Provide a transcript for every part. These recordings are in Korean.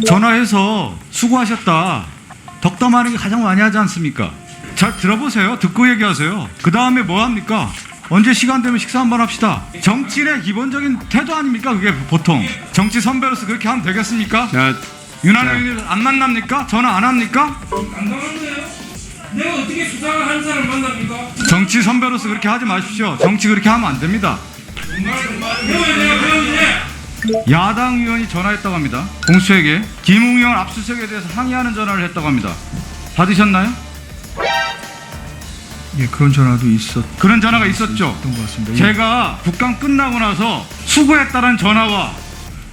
전화해서 수고하셨다, 덕담하는 게 가장 많이 하지 않습니까? 잘 들어보세요. 듣고 얘기하세요. 그 다음에 뭐 합니까? 언제 시간 되면 식사 한번 합시다. 정치인의 기본적인 태도 아닙니까? 그게 보통 정치 선배로서 그렇게 하면 되겠습니까? 윤한호 의원님 안 만납니까? 전화 안 합니까? 안당한데요? 내가 어떻게 수상을 한 사람 만납니까? 정치 선배로서 그렇게 하지 마십시오. 정치 그렇게 하면 안 됩니다. 배워야 내가 배웠네. 야당 의원이 전화했다고 합니다. 공수처에게 김웅영 압수수색에 대해서 항의하는 전화를 했다고 합니다. 받으셨나요? 예, 그런 전화도 그런 전화가 있었죠. 것 같습니다. 제가 국감 끝나고 나서 수고했다는 전화와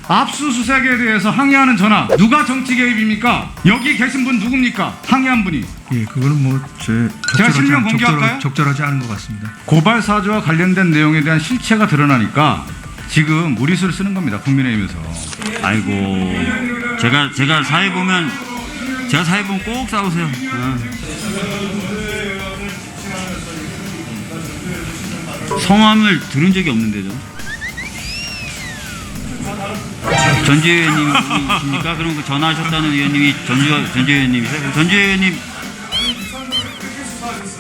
압수수색에 대해서 항의하는 전화, 누가 정치 개입입니까? 여기 계신 분 누굽니까? 항의한 분이. 예, 그거는 뭐 제가 실명 공개할까요? 적절하지 않은 것 같습니다. 고발 사주와 관련된 내용에 대한 실체가 드러나니까 지금 무리수를 쓰는 겁니다. 국민의힘에서. 아이고, 제가 사회 보면 꼭 싸우세요. 성함을 들은 적이 없는데도. 전주혜 의원님이십니까? 그럼 그 전화하셨다는 의원님이 전주혜 의원님이세요? 전주혜 의원님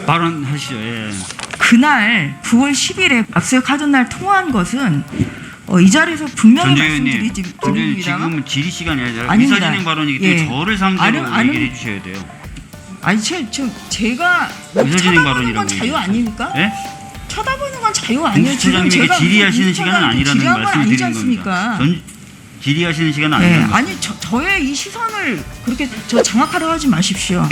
발언하시죠. 예. 그날 9월 10일에 압수수색 하던 날 통화한 것은 이 자리에서 분명히 말씀드립니다만 지금은 질의 시간이 아니라 아닙니다. 의사진행 발언이기 때문에 예. 저를 상대로 아니, 얘기를 해주셔야 돼요. 아니 제가 의사진행 쳐다보는 발언이라고 건 자유 아닙니까? 예? 쳐다보는 건 자유 아니에요. 공수처장님에게 질의하시는 시간은 아니라는 말씀을 드리는 않습니까? 겁니다. 질의하시는 시간은 네, 아니라는 아니 저의 이 시선을 그렇게 장악하려 하지 마십시오.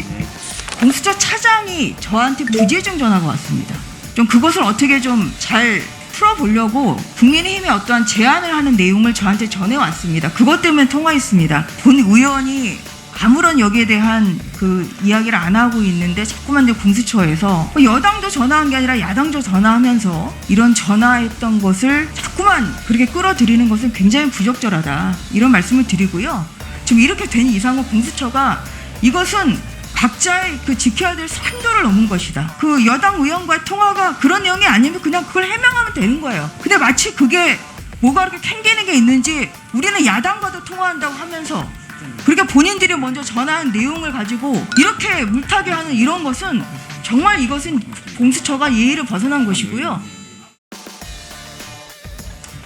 공수처 차장이 저한테 부재중 전화가 왔습니다. 좀 그것을 어떻게 좀 잘 풀어보려고 국민의힘에 어떠한 제안을 하는 내용을 저한테 전해왔습니다. 그것 때문에 통화했습니다. 본 의원이 아무런 여기에 대한 그 이야기를 안 하고 있는데 자꾸만 내 공수처에서 여당도 전화한 게 아니라 야당도 전화하면서 이런 전화했던 것을 자꾸만 그렇게 끌어들이는 것은 굉장히 부적절하다, 이런 말씀을 드리고요. 지금 이렇게 된 이상은 공수처가 이것은 각자의 그 지켜야 될 선도를 넘은 것이다. 그 여당 의원과의 통화가 그런 내용이 아니면 그냥 그걸 해명하면 되는 거예요. 근데 마치 그게 뭐가 그렇게 캥기는 게 있는지 우리는 야당과도 통화한다고 하면서 그러니까 본인들이 먼저 전화한 내용을 가지고 이렇게 물타기 하는 이런 것은 정말 이것은 공수처가 예의를 벗어난 것이고요.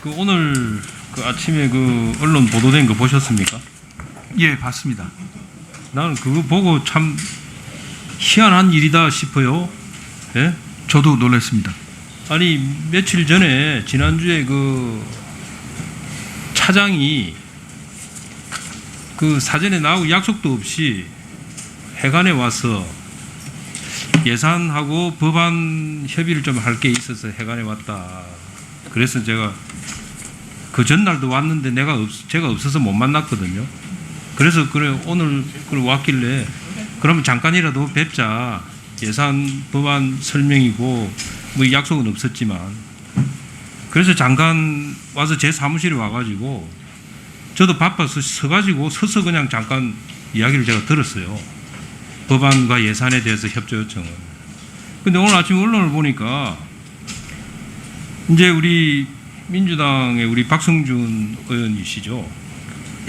그 오늘 그 아침에 그 언론 보도된 거 보셨습니까? 예, 봤습니다. 나는 그거 보고 참 희한한 일이다 싶어요. 예? 저도 놀랐습니다. 아니 며칠 전에 지난주에 그 차장이 그 사전에 나하고 약속도 없이 회관에 와서 예산하고 법안 협의를 좀 할 게 있어서 회관에 왔다. 그래서 제가 그 전날도 왔는데 제가 없어서 못 만났거든요. 그래서 그래 오늘 왔길래 그러면 잠깐이라도 뵙자. 예산 법안 설명이고 뭐 약속은 없었지만 그래서 잠깐 와서 제 사무실에 와가지고 저도 바빠서 서서 그냥 잠깐 이야기를 제가 들었어요. 법안과 예산에 대해서 협조 요청을. 근데 오늘 아침 언론을 보니까 이제 우리 민주당의 우리 박성준 의원이시죠.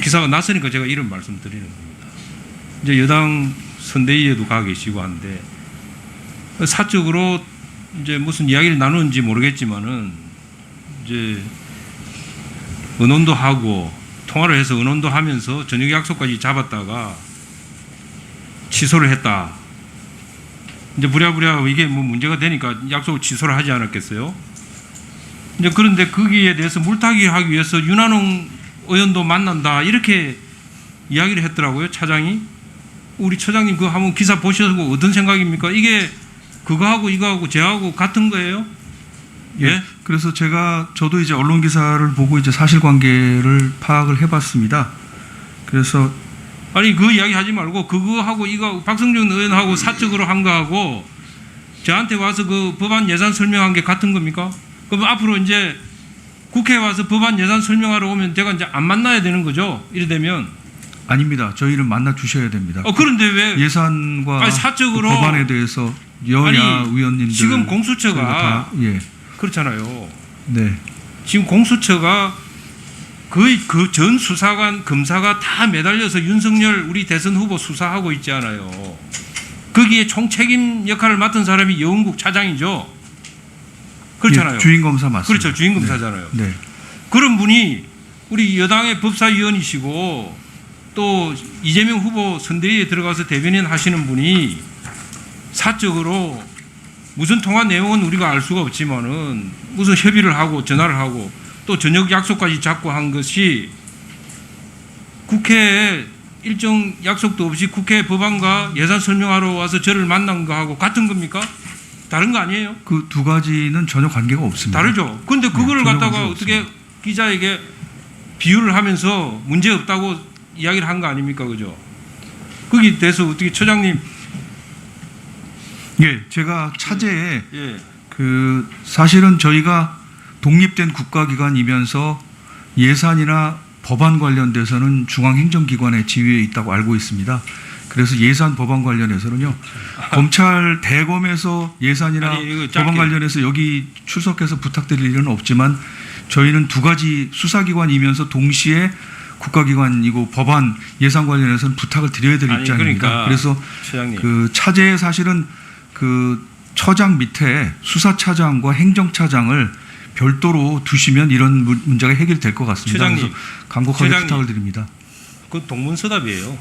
기사가 났으니까 제가 이런 말씀 드리는 겁니다. 이제 여당 선대위에도 가 계시고 한데 사적으로 이제 무슨 이야기를 나누는지 모르겠지만은 이제 의논도 하고 통화를 해서 의논도 하면서 저녁 약속까지 잡았다가 취소를 했다. 이제 부랴부랴 이게 뭐 문제가 되니까 약속을 취소를 하지 않았겠어요? 이제 그런데 거기에 대해서 물타기 하기 위해서 윤한홍 의원도 만난다 이렇게 이야기를 했더라고요. 차장이. 우리 처장님 그거 한번 기사 보셔서 어떤 생각입니까? 이게 그거하고 이거하고 제하고 같은 거예요? 예. 그래서 저도 이제 언론 기사를 보고 이제 사실관계를 파악을 해봤습니다. 그래서 아니 그 이야기 하지 말고 그거하고 이거 박성준 의원하고 사적으로 한 거하고 저한테 와서 그 법안 예산 설명한 게 같은 겁니까? 그럼 앞으로 이제 국회에 와서 법안 예산 설명하러 오면 제가 이제 안 만나야 되는 거죠? 이래 되면. 아닙니다. 저희를 만나 주셔야 됩니다. 그런데 왜 예산과 사적으로 그 법안에 대해서 여야 의원님들 지금 공수처가 다, 예. 그렇잖아요. 네. 지금 공수처가 거의 그 전 수사관 검사가 다 매달려서 윤석열 우리 대선 후보 수사하고 있지 않아요. 거기에 총책임 역할을 맡은 사람이 여운국 차장이죠. 그렇잖아요. 예, 주인 검사 맞습니다. 그렇죠. 주인 검사잖아요. 네. 그런 분이 우리 여당의 법사위원이시고 또 이재명 후보 선대위에 들어가서 대변인 하시는 분이 사적으로 무슨 통화 내용은 우리가 알 수가 없지만은 무슨 협의를 하고 전화를 하고 또 저녁 약속까지 잡고 한 것이 국회에 일정 약속도 없이 국회 법안과 예산 설명하러 와서 저를 만난 거하고 같은 겁니까? 다른 거 아니에요? 그 두 가지는 전혀 관계가 없습니다. 다르죠. 근데 그거를 전혀 갖다가 관계가 어떻게 없습니다. 기자에게 비유를 하면서 문제 없다고 이야기를 한 거 아닙니까? 그죠? 거기에 대해서 어떻게 처장님 예, 제가 차제에 예. 그 사실은 저희가 독립된 국가기관이면서 예산이나 법안 관련돼서는 중앙행정기관의 지위에 있다고 알고 있습니다. 그래서 예산 법안 관련해서는요. 검찰 대검에서 예산이나 아니, 이거 짧게. 법안 관련해서 여기 출석해서 부탁드릴 일은 없지만 저희는 두 가지 수사기관이면서 동시에 국가기관이고 법안 예산 관련해서는 부탁을 드려야 될 아니, 입장입니다. 그러니까 그래서 처장님 그 차제에 사실은 그 처장 밑에 수사차장과 행정차장을 별도로 두시면 이런 문제가 해결될 것 같습니다. 처장님, 그래서 간곡하게 처장님. 부탁을 드립니다. 그 동문서답이에요.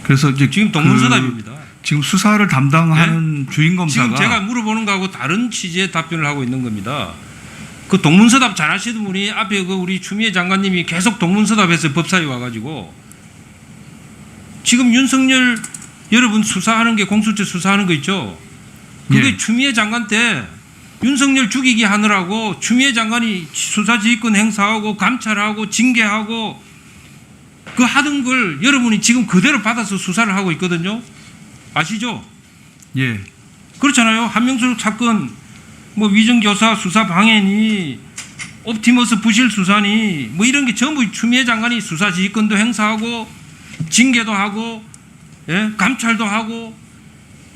그래서 이제 지금 동문서답입니다. 지금 수사를 담당하는 주인 검사가 지금 제가 물어보는 거하고 다른 취지의 답변을 하고 있는 겁니다. 그 동문서답 잘 하시는 분이 앞에 그 우리 추미애 장관님이 계속 동문서답해서 법사위 와가지고 지금 윤석열 여러분 수사하는 게 공수처 수사하는 거 있죠. 그게 예. 추미애 장관 때 윤석열 죽이기 하느라고 추미애 장관이 수사지휘권 행사하고 감찰하고 징계하고 그 하던 걸 여러분이 지금 그대로 받아서 수사를 하고 있거든요. 아시죠? 예. 그렇잖아요. 한명숙 사건 뭐 위정교사 수사 방해니 옵티머스 부실 수사니 뭐 이런 게 전부 추미애 장관이 수사지휘권도 행사하고 징계도 하고 예? 감찰도 하고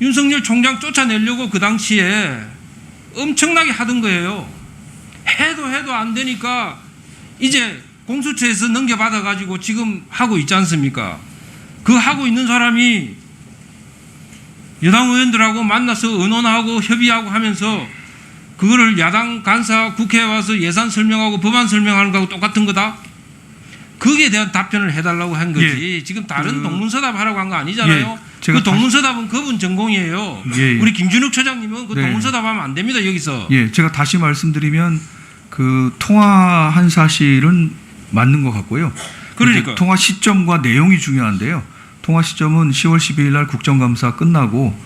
윤석열 총장 쫓아내려고 그 당시에 엄청나게 하던 거예요. 해도 안 되니까 이제 공수처에서 넘겨받아 가지고 지금 하고 있지 않습니까? 그 하고 있는 사람이 여당 의원들하고 만나서 의논하고 협의하고 하면서 그거를 야당 간사 국회에 와서 예산 설명하고 법안 설명하는 거하고 똑같은 거다? 거기에 대한 답변을 해달라고 한 거지. 지금 다른 동문서답 하라고 한 거 아니잖아요. 제가 그 동문서답은 그분 전공이에요. 예. 우리 김준욱 처장님은 그 네. 동문서답 하면 안 됩니다. 여기서. 예, 제가 다시 말씀드리면 그 통화한 사실은 맞는 것 같고요. 그러니까. 이제 통화 시점과 내용이 중요한데요. 통화 시점은 10월 12일 날 국정감사 끝나고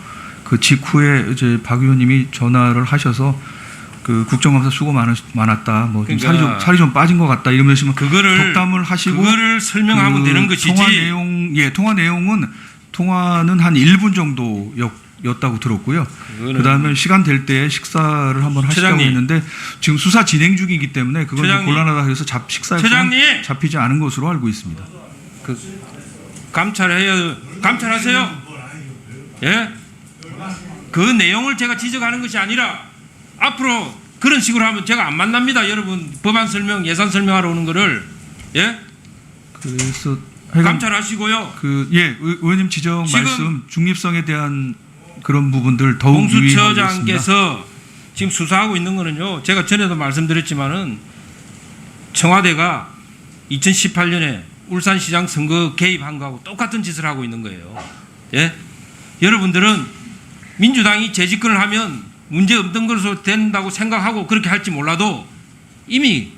그 직후에 이제 박 의원님이 전화를 하셔서 그 국정감사 수고 많았다. 뭐 좀 그러니까 살이 좀 빠진 것 같다. 이러면서 그거를 덕담을 하시고 그거를 설명하면 그 되는 것이지. 통화 내용은 통화는 한 1분 정도였다고 들었고요. 그다음에 시간 될 때 식사를 한번 하시자고 처장님. 했는데 지금 수사 진행 중이기 때문에 그건 좀 처장님. 곤란하다 해서 식사에 처장님. 잡히지 않은 것으로 알고 있습니다. 감찰하세요. 예? 그 내용을 제가 지적하는 것이 아니라 앞으로 그런 식으로 하면 제가 안 만납니다. 여러분 법안 설명, 예산 설명하러 오는 거를 예? 그래서 하여간 감찰하시고요. 의원님 지적 지금 말씀 중립성에 대한 그런 부분들 더욱 유의하겠습니다. 공수처장께서 지금 수사하고 있는 거는요. 제가 전에도 말씀드렸지만은 청와대가 2018년에 울산시장 선거 개입한 거하고 똑같은 짓을 하고 있는 거예요. 예? 여러분들은 민주당이 재집권을 하면 문제 없던 것으로 된다고 생각하고 그렇게 할지 몰라도 이미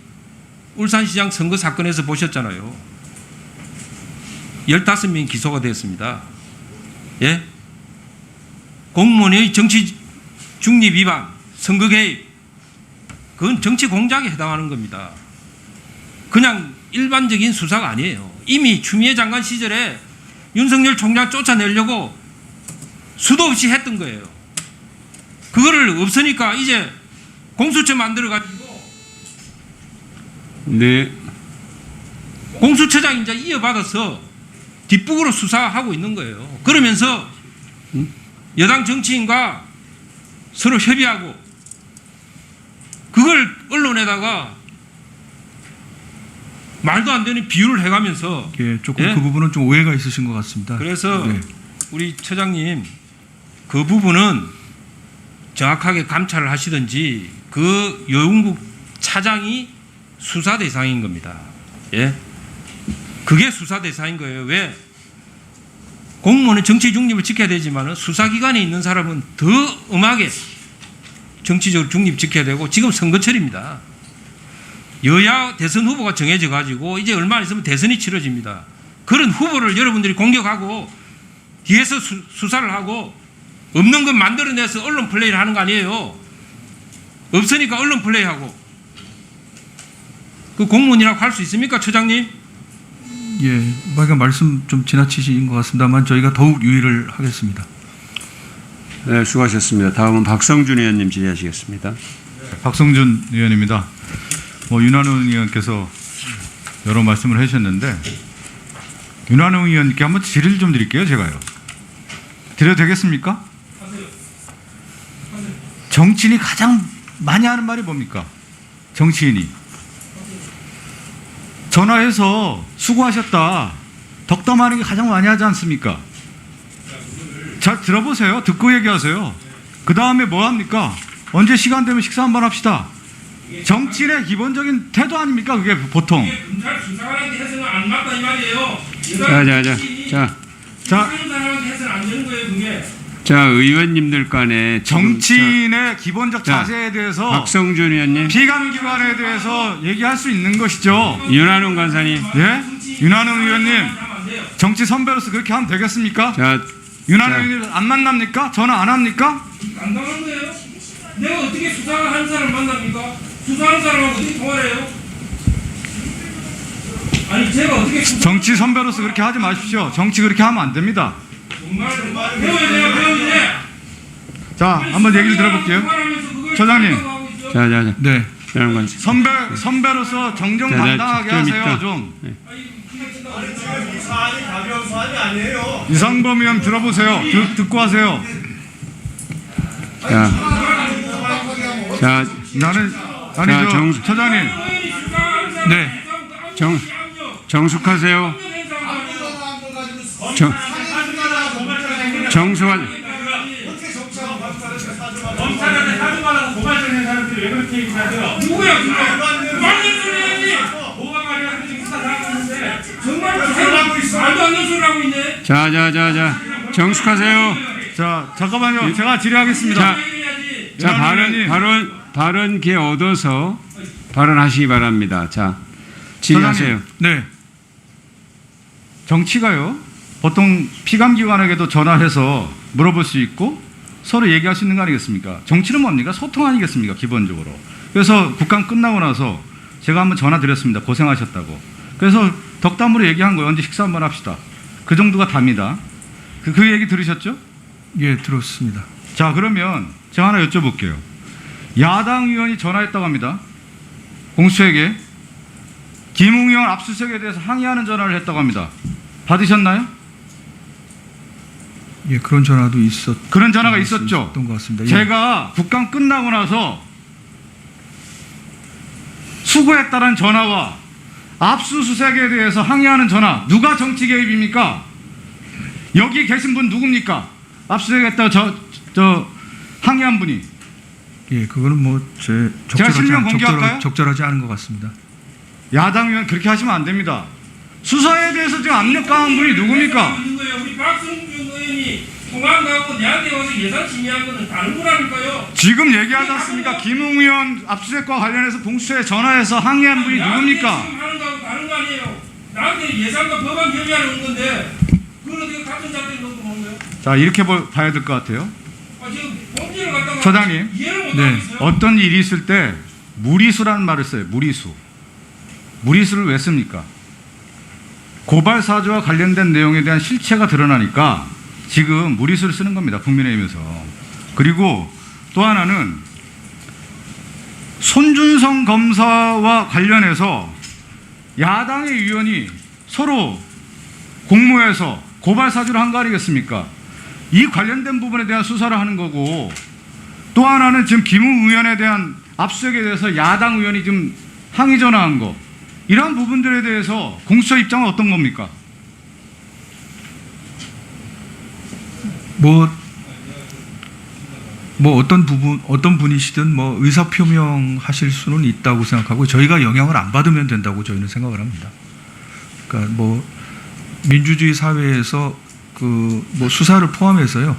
울산시장 선거 사건에서 보셨잖아요. 15명이 기소가 되었습니다. 예? 공무원의 정치 중립 위반, 선거 개입, 그건 정치 공작에 해당하는 겁니다. 그냥 일반적인 수사가 아니에요. 이미 추미애 장관 시절에 윤석열 총장 쫓아내려고 수도 없이 했던 거예요. 그거를 없으니까 이제 공수처 만들어가지고 네. 공수처장 이제 이어받아서 뒷북으로 수사하고 있는 거예요. 그러면서 여당 정치인과 서로 협의하고 그걸 언론에다가 말도 안 되는 비유를 해가면서 예, 조금 예? 그 부분은 좀 오해가 있으신 것 같습니다. 그래서 네. 우리 처장님 그 부분은 정확하게 감찰을 하시든지 그 여운국 차장이 수사 대상인 겁니다. 예, 그게 수사 대상인 거예요. 왜? 공무원은 정치 중립을 지켜야 되지만 수사기관에 있는 사람은 더 엄하게 정치적으로 중립 지켜야 되고 지금 선거철입니다. 여야 대선 후보가 정해져 가지고 이제 얼마 안 있으면 대선이 치러집니다. 그런 후보를 여러분들이 공격하고 뒤에서 수사를 하고 없는 것 만들어내서 언론 플레이를 하는 거 아니에요. 없으니까 언론 플레이하고 그 공무원이라고 할 수 있습니까, 처장님? 예, 그러니까 말씀 좀 지나치신 것 같습니다만 저희가 더욱 유의를 하겠습니다. 네, 수고하셨습니다. 다음은 박성준 의원님 질의하시겠습니다. 박성준 의원입니다. 윤한홍 의원께서 여러 말씀을 하셨는데 윤한홍 의원님께 한번 질의를 좀 드릴게요. 제가요. 드려도 되겠습니까? 정치인이 가장 많이 하는 말이 뭡니까? 정치인이 전화해서 수고하셨다, 덕담하는 게 가장 많이 하지 않습니까? 잘 들어보세요. 듣고 얘기하세요. 그 다음에 뭐 합니까? 언제 시간 되면 식사 한번 합시다. 정치인의 기본적인 태도 아닙니까? 그게 보통. 검찰 수사관한테 해서는 안 맞다 이 말이에요. 자, 사람한테 해서는 안 되는 거예요, 그게. 자, 의원님들 간에 지금 정치인의 기본적 자, 자세에 대해서 박성준 의원님, 피감기관에 대해서 얘기할 수 있는 것이죠. 윤한홍 간사님, 예? 윤한홍 의원님, 정치 선배로서 그렇게 하면 되겠습니까? 자, 윤한홍 자. 의원님 안 만납니까? 전화 안 합니까? 간단한 거예요. 내가 어떻게 수사를 하는 사람 만납니까? 수사하는 사람하고 어떻게 통화를 해요? 아니 제가 어떻게 정치 선배로서 그렇게 하지 마십시오. 정치 그렇게 하면 안 됩니다. 정말 배워야 돼요, 배워야 돼. 자, 한번 얘기를 들어볼게요. 처장님. 자, 네, 윤한홍 간사. 선배로서 정정당당하게 좀 하세요. 있다. 좀. 이상범 의원 들어보세요. 듣고 하세요. 자, 아니 정- 처장님. 네, 정숙하세요. 정숙하. 검찰한테 사주말하고 고발적인 사람들이 왜 그렇게 얘기하세요? 누구야, 그거? 말도 소리 해야지. 뭐가 말이야, 지금 수사 나가는데 정말 말도 안 되는 소리 하고 있네. 자, 정숙하세요. 자, 잠깐만요. 제가 질의하겠습니다. 자, 의원님. 발언 기회 얻어서 발언하시기 바랍니다. 자, 질의하세요. 네, 정치가요, 보통 피감기관에게도 전화해서 물어볼 수 있고 서로 얘기할 수 있는 거 아니겠습니까? 정치는 뭡니까? 소통 아니겠습니까? 기본적으로. 그래서 국감 끝나고 나서 제가 한번 전화 드렸습니다. 고생하셨다고. 그래서 덕담으로 얘기한 거예요. 언제 식사 한번 합시다. 그 정도가 답니다. 그 얘기 들으셨죠? 예, 들었습니다. 자, 그러면 제가 하나 여쭤볼게요. 야당 의원이 전화했다고 합니다. 공수처에게 김웅 의원 압수수색에 대해서 항의하는 전화를 했다고 합니다. 받으셨나요? 예, 그런 전화도 그런 전화가 있었죠. 있었던 것 같습니다. 예. 제가 국감 끝나고 나서 수고했다는 전화와 압수수색에 대해서 항의하는 전화, 누가 정치 개입입니까? 여기 계신 분 누굽니까? 압수수색했다고 저 항의한 분이. 예, 그거는 뭐 제가 실명 공개할까요? 적절하지 않은 것 같습니다. 야당 의원 그렇게 하시면 안 됩니다. 수사에 대해서 지금 압력 강한 분이 누굽니까? 우리 박성준 의원이 통화하고 내한테 와서 예산 심의한 거는 다른 거라니까요. 지금 얘기하지 않습니까? 김웅 의원 압수수색과 관련해서 공수처에 전화해서 항의한 분이 누굽니까? 지금 하는 거하고 다른 거 아니에요. 나한테 예산과 법안 협의하는 건데 그걸 어떻게 같은 자리에 놓고 먹는 거예요? 자, 이렇게 봐야 될 것 같아요. 지금 범죄를 갖다가 처장님. 이해를 못 네. 하고 있어요. 어떤 일이 있을 때 무리수라는 말을 써요. 무리수. 무리수를 왜 씁니까? 고발 사주와 관련된 내용에 대한 실체가 드러나니까 지금 무리수를 쓰는 겁니다. 국민의힘에서. 그리고 또 하나는 손준성 검사와 관련해서 야당의 의원이 서로 공모해서 고발 사주를 한 거 아니겠습니까? 이 관련된 부분에 대한 수사를 하는 거고, 또 하나는 지금 김웅 의원에 대한 압수수색에 대해서 야당 의원이 지금 항의 전화한 거, 이러한 부분들에 대해서 공수처 입장은 어떤 겁니까? 뭐 어떤 분이시든 뭐 의사 표명하실 수는 있다고 생각하고 저희가 영향을 안 받으면 된다고 저희는 생각을 합니다. 그러니까 뭐 민주주의 사회에서 그 뭐 수사를 포함해서요.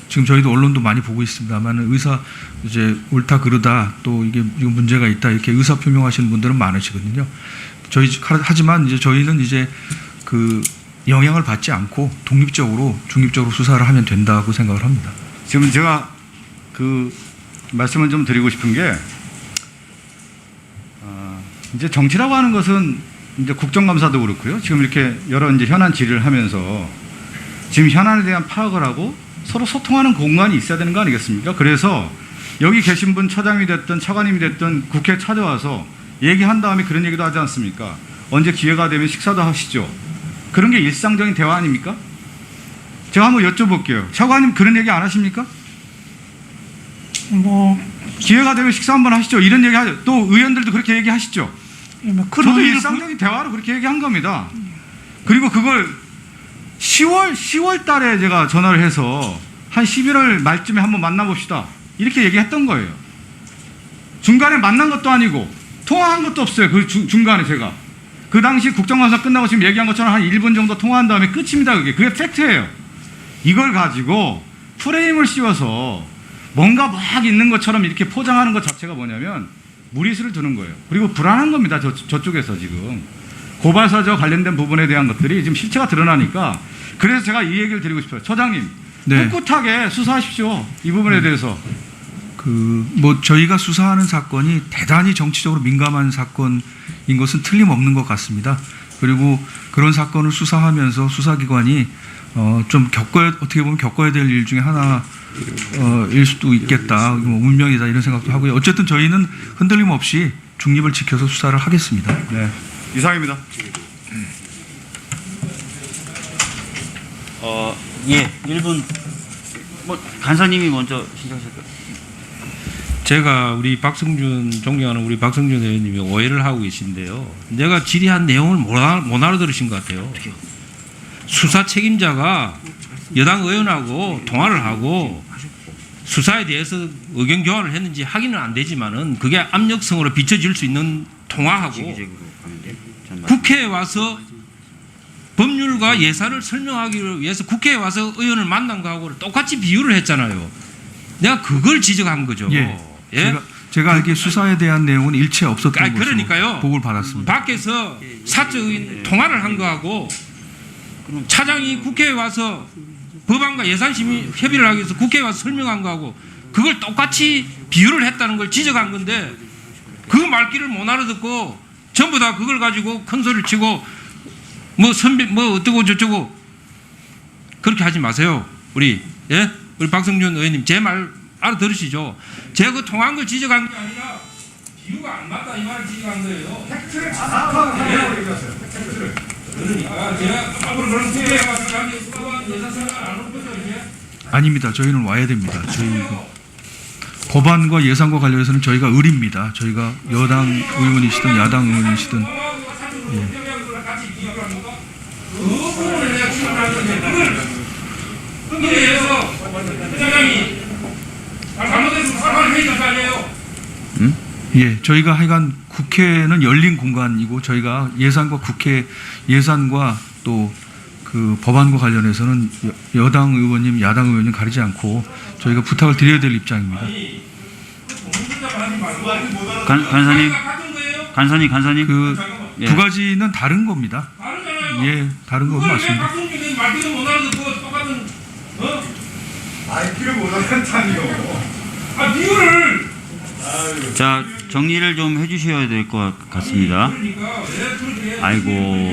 지금 저희도 언론도 많이 보고 있습니다만 의사 이제 옳다 그르다 또 이게 문제가 있다 이렇게 의사 표명하시는 분들은 많으시거든요. 하지만 이제 저희는 이제 그 영향을 받지 않고 중립적으로 수사를 하면 된다고 생각을 합니다. 지금 제가 그 말씀을 좀 드리고 싶은 게 이제 정치라고 하는 것은 이제 국정감사도 그렇고요. 지금 이렇게 여러 이제 현안 질의를 하면서 지금 현안에 대한 파악을 하고 서로 소통하는 공간이 있어야 되는 거 아니겠습니까? 그래서 여기 계신 분 처장이 됐든 차관님이 됐든 국회에 찾아와서 얘기한 다음에 그런 얘기도 하지 않습니까? 언제 기회가 되면 식사도 하시죠. 그런 게 일상적인 대화 아닙니까? 제가 한번 여쭤볼게요. 차관님 그런 얘기 안 하십니까? 뭐, 기회가 되면 식사 한번 하시죠. 이런 얘기 하죠. 또 의원들도 그렇게 얘기하시죠. 뭐 저도 일상적인 대화로 그렇게 얘기한 겁니다. 그리고 그걸 10월 달에 제가 전화를 해서 한 11월 말쯤에 한번 만나봅시다. 이렇게 얘기했던 거예요. 중간에 만난 것도 아니고 통화한 것도 없어요. 그 중간에 제가. 그 당시 국정감사 끝나고 지금 얘기한 것처럼 한 1분 정도 통화한 다음에 끝입니다. 그게 팩트예요. 이걸 가지고 프레임을 씌워서 뭔가 막 있는 것처럼 이렇게 포장하는 것 자체가 뭐냐면 무리수를 두는 거예요. 그리고 불안한 겁니다. 저쪽에서 지금. 고발사저 관련된 부분에 대한 것들이 지금 실체가 드러나니까 그래서 제가 이 얘기를 드리고 싶어요. 처장님, 네. 꿋꿋하게 수사하십시오. 이 부분에 대해서. 뭐 저희가 수사하는 사건이 대단히 정치적으로 민감한 사건인 것은 틀림없는 것 같습니다. 그리고 그런 사건을 수사하면서 수사기관이 좀 어떻게 보면 겪어야 될 일 중에 하나 일 수도 있겠다. 뭐 운명이다 이런 생각도 하고요. 어쨌든 저희는 흔들림 없이 중립을 지켜서 수사를 하겠습니다. 네, 이상입니다. 예, 1분. 뭐 간사님이 먼저 시작하실까요? 제가 우리 존경하는 우리 박성준 의원님이 오해를 하고 계신데요. 내가 질의한 내용을 못 알아들으신 것 같아요. 수사 책임자가 여당 의원하고 통화를 하고 수사에 대해서 의견 교환을 했는지 확인은 안 되지만은 그게 압력성으로 비춰질 수 있는 통화하고 국회에 와서 법률과 예산을 설명하기 위해서 국회에 와서 의원을 만난 거하고 똑같이 비유를 했잖아요. 내가 그걸 지적한 거죠. 예. 예? 제가 알기에 수사에 대한 내용은 일체 없었던 것으로 그러니까요. 보고를 받았습니다. 밖에서 사적인 통화를 한 거하고 차장이 국회에 와서 법안과 예산심의 협의를 하기 위해서 국회에 와서 설명한 거하고 그걸 똑같이 비유를 했다는 걸 지적한 건데 그 말귀를 못 알아듣고 전부 다 그걸 가지고 큰 소리를 치고 뭐 선배 뭐 어쩌고 저쩌고 그렇게 하지 마세요. 우리 박성준 의원님 제 말 알아들으시죠? 제가 그 통화한 걸 지적한 게 아니라 비유가 안 맞다 이 말을 지적한 거예요. 팩트를 정확하게 얘기하세요. 팩트를. 그러니까 제가 앞으로 그런 기회에 가서 자기 수사관 예산상을 안 올 거죠 이제? 아닙니다. 저희는 와야 됩니다. 저희 법안과 예산과 관련해서는 저희가 의리입니다. 저희가 여당 의원이시든 야당 의원이시든 예, 저희가 하여간 국회는 열린 공간이고 저희가 예산과 또 그 법안과 관련해서는 여당 의원님, 야당 의원님 가리지 않고 저희가 부탁을 드려야 될 입장입니다. 간사님. 그 예. 두 가지는 다른 겁니다. 예, 다른 건 맞습니다. 자, 정리를 좀 해주셔야 될 것 같습니다. 아이고,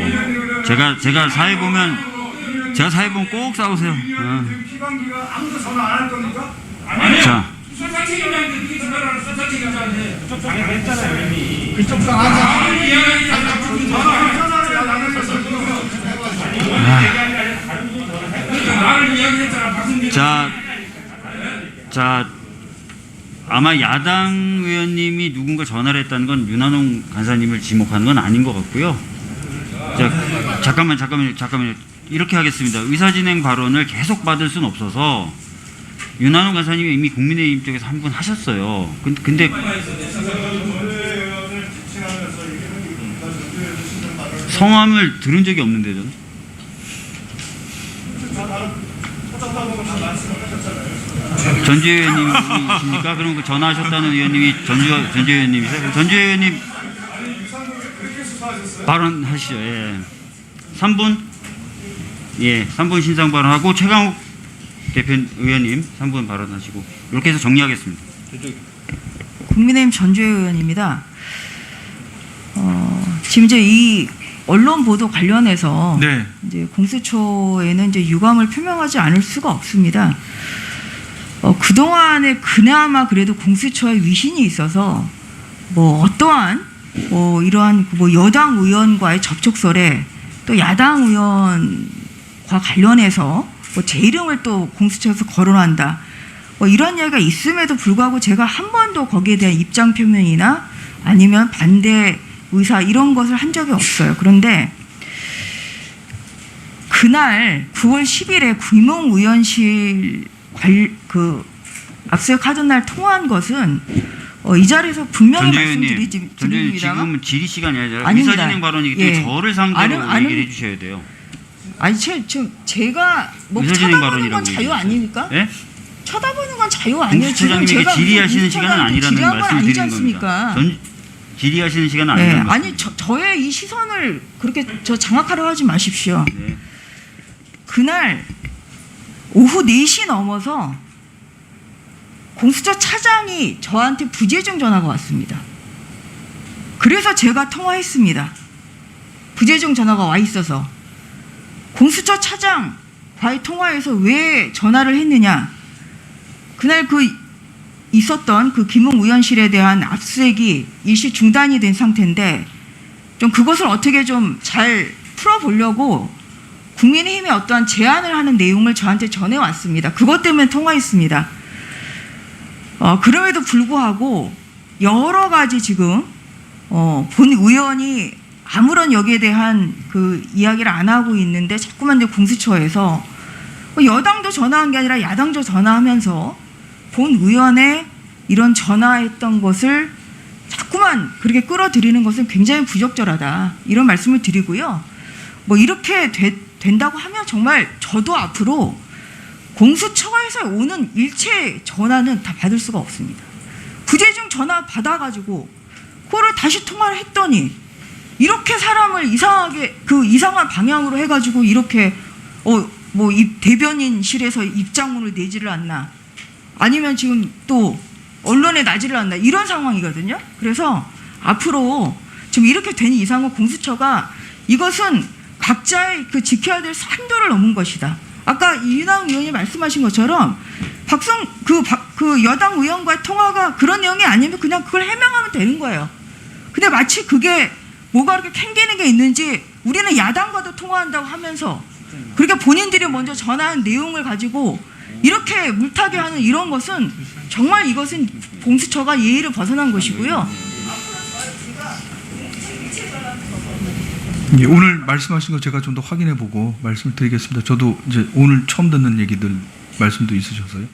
제가 사회 보면 꼭 싸우세요. 자, 아마 야당 의원님이 누군가 전화를 했다는 건 윤한홍 간사님을 지목하는 건 아닌 것 같고요. 자, 잠깐만요. 이렇게 하겠습니다. 의사진행 발언을 계속 받을 수는 없어서 윤한홍 간사님이 이미 국민의힘 쪽에서 한 분 하셨어요. 근데 성함을 들은 적이 없는데 저는. 전주혜 의원님이십니까? 그럼 그 전화하셨다는 의원님이 전주혜 의원님이세요? 전주혜 의원님 발언하시죠. 예. 3분? 예, 3분 신상 발언하고 최강욱 대표 의원님 3분 발언하시고 이렇게 해서 정리하겠습니다. 국민의힘 전주혜 의원입니다. 지금 이제 이 언론 보도 관련해서 네. 이제 공수처에는 이제 유감을 표명하지 않을 수가 없습니다. 그동안에 그나마 그래도 공수처에 위신이 있어서 뭐 어떠한 이러한 뭐 여당 의원과의 접촉설에 또 야당 의원과 관련해서 뭐 제 이름을 또 공수처에서 거론한다. 이런 이야기가 있음에도 불구하고 제가 한 번도 거기에 대한 입장 표명이나 아니면 반대 의사 이런 것을 한 적이 없어요. 그런데 그날 9월 10일에 김웅의원실 압수수색하던 날 통화한 것은 이 자리에서 분명히 전주현님 말씀드립니다만 지금은 질의 시간이 아니라 아닙니다. 의사진행 발언이기 때문에 예. 저를 상대로 얘기를 해주셔야 돼요. 아니 제가 뭐 의사진행 쳐다보는 건 발언이라고 자유 얘기했어요. 아닙니까? 예? 쳐다보는 건 자유 아니에요. 공수처장님에게 질의하시는 시간은 아니라는 질의한 건 말씀을 아니지 드리는 않습니까? 겁니다. 질의하시는 시간은 네, 아니라는 아니 저의 이 시선을 그렇게 장악하려 하지 마십시오. 네. 그날 오후 4시 넘어서 공수처 차장이 저한테 부재중 전화가 왔습니다. 그래서 제가 통화했습니다. 부재중 전화가 와 있어서 공수처 차장과의 통화에서 왜 전화를 했느냐? 그날 있었던 김웅 의원실에 대한 압수수색이 일시 중단이 된 상태인데 좀 그것을 어떻게 좀 잘 풀어보려고 국민의힘의 어떠한 제안을 하는 내용을 저한테 전해왔습니다. 그것 때문에 통화했습니다. 그럼에도 불구하고 여러 가지 지금 본 의원이 아무런 여기에 대한 이야기를 안 하고 있는데 자꾸만 이제 공수처에서 여당도 전화한 게 아니라 야당도 전화하면서 본 의원의 이런 전화했던 것을 자꾸만 그렇게 끌어들이는 것은 굉장히 부적절하다. 이런 말씀을 드리고요. 뭐 이렇게 된다고 하면 정말 저도 앞으로 공수처에서 오는 일체 전화는 다 받을 수가 없습니다. 부재중 전화 받아가지고 그거를 다시 통화를 했더니 이렇게 사람을 이상하게 이상한 방향으로 해가지고 이렇게 이 대변인실에서 입장문을 내지를 않나 아니면 지금 또 언론에 나지를 않나 이런 상황이거든요. 그래서 앞으로 지금 이렇게 된 이상은 공수처가 이것은 각자의 지켜야 될 산도를 넘은 것이다. 아까 이윤학 의원이 말씀하신 것처럼 여당 의원과의 통화가 그런 내용이 아니면 그냥 그걸 해명하면 되는 거예요. 근데 마치 그게 뭐가 그렇게 캥기는 게 있는지 우리는 야당과도 통화한다고 하면서 그렇게 본인들이 먼저 전화한 내용을 가지고 이렇게 물타기 하는 이런 것은 정말 이것은 공수처가 예의를 벗어난 것이고요. 예, 오늘 말씀하신 거 제가 좀 더 확인해 보고 말씀을 드리겠습니다. 저도 이제 오늘 처음 듣는 얘기들 말씀도 있으셔서요.